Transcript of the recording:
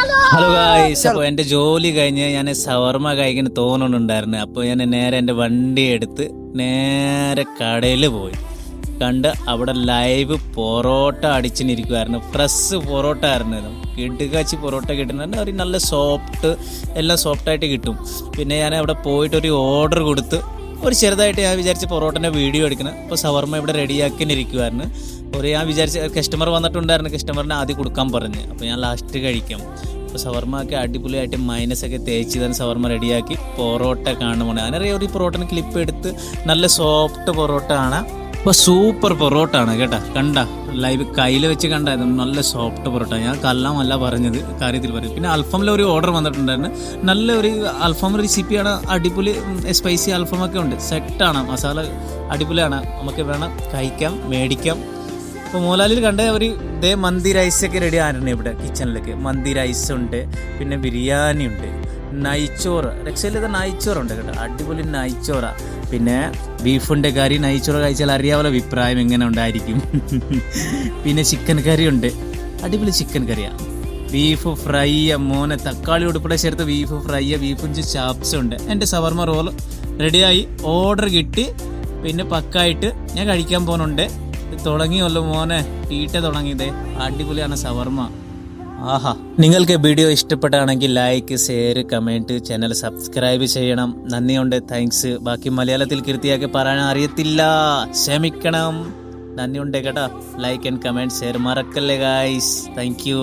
Hello guys, അപ്പോൾ എൻ്റെ ജോലി കഴിഞ്ഞ് ഞാൻ ഷവർമ കഴിക്കാൻ തോന്നുന്നുണ്ടായിരുന്നു. അപ്പോൾ ഞാൻ നേരെ എൻ്റെ വണ്ടി എടുത്ത് നേരെ കടയിൽ പോയി. കണ്ട് അവിടെ ലൈവ് പൊറോട്ട അടിച്ചിരിക്കുമായിരുന്നു. ഫ്രഷ് പൊറോട്ട ആയിരുന്നു. കിടുകാച്ചി പൊറോട്ട കിട്ടുന്നുണ്ട്. ഒരു നല്ല സോഫ്റ്റ്, എല്ലാം സോഫ്റ്റായിട്ട് കിട്ടും. പിന്നെ ഞാൻ അവിടെ പോയിട്ട് ഒരു ഓർഡർ കൊടുത്ത് ഒരു ചെറുതായിട്ട് ഞാൻ വിചാരിച്ച് പൊറോട്ടൻ്റെ വീഡിയോ എടുക്കണം. അപ്പോൾ ഷവർമ ഇവിടെ റെഡിയാക്കിയിരിക്കുമായിരുന്നു. ഞാൻ വിചാരിച്ച കസ്റ്റമർ വന്നിട്ടുണ്ടായിരുന്നു. കസ്റ്റമറിന് ആദ്യം കൊടുക്കാൻ പറഞ്ഞ്. അപ്പോൾ ഞാൻ ലാസ്റ്റ് കഴിക്കാം. അപ്പോൾ ഷവർമ ഒക്കെ അടിപൊളിയായിട്ട് മൈനസൊക്കെ തേച്ച് തന്നെ ഷവർമ റെഡിയാക്കി പൊറോട്ട കാണുമ്പോൾ ഞാനറിയാം ഒരു പൊറോട്ടന് ക്ലിപ്പ് എടുത്ത് നല്ല സോഫ്റ്റ് പൊറോട്ട ആണ്. അപ്പോൾ സൂപ്പർ പൊറോട്ട ആണ് കേട്ടോ. കണ്ട ലൈവ് കയ്യിൽ വെച്ച് കണ്ടായിരുന്നു. നല്ല സോഫ്റ്റ് പൊറോട്ട. ഞാൻ കല്ലാമല്ല പറഞ്ഞത്, കാര്യത്തിൽ പറയും. പിന്നെ അൽഫാമിൽ ഒരു ഓർഡർ വന്നിട്ടുണ്ടായിരുന്നു. നല്ല ഒരു അൽഫാം റെസിപ്പിയാണ്. അടിപൊളി സ്പൈസി അൽഫാമൊക്കെ ഉണ്ട്. സെറ്റാണ്, മസാല അടിപൊളിയാണ്. നമുക്ക് വേണം കഴിക്കാം, മേടിക്കാം. ഇപ്പോൾ മോലാലിൽ കണ്ട ഒരു ഇതേ മന്തി റൈസൊക്കെ റെഡി ആയിരുന്നു ഇവിടെ കിച്ചണിലേക്ക്. മന്തി റൈസ് ഉണ്ട്, പിന്നെ ബിരിയാണി ഉണ്ട്, നെയ്ച്ചോറ്. രക്ഷയിൽ ഇത് നെയ്ച്ചോറുണ്ട് കേട്ടോ. അടിപൊളി നെയ്ച്ചോറാണ്. പിന്നെ ബീഫിൻ്റെ കറി. നെയ്ച്ചോറ് കഴിച്ചാൽ അറിയാമല്ലോ അഭിപ്രായം എങ്ങനെ ഉണ്ടായിരിക്കും. പിന്നെ ചിക്കൻ കറി ഉണ്ട്. അടിപൊളി ചിക്കൻ കറിയാണ്. ബീഫ് ഫ്രൈ, മോനെ തക്കാളി ഉൾപ്പെടെ ചേർത്ത് ബീഫ് ഫ്രൈ, ബീഫും ചാപ്സും ഉണ്ട്. എൻ്റെ ഷവർമ റോൾ റെഡിയായി, ഓർഡർ കിട്ടി. പിന്നെ പക്കായിട്ട് ഞാൻ കഴിക്കാൻ പോകുന്നുണ്ട്. തുടങ്ങിയല്ലോ മോനെ, തീറ്റ തുടങ്ങിയതേ. അടിപൊളിയാണ് ഷവർമ. ആഹാ, നിങ്ങൾക്ക് വീഡിയോ ഇഷ്ടപ്പെട്ടാണെങ്കിൽ like, share, comment, channel subscribe ചെയ്യണം. നന്ദിയുണ്ട്, താങ്ക്സ്. ബാക്കി മലയാളത്തിൽ കൃത്യമാക്കി പറയാൻ അറിയത്തില്ല, ക്ഷമിക്കണം. നന്ദിയുണ്ട് കേട്ടോ. ലൈക്ക് ആൻഡ് കമൻറ്റ് ഷെയർ മറക്കല്ലേ ഗായ്സ്. Thank you.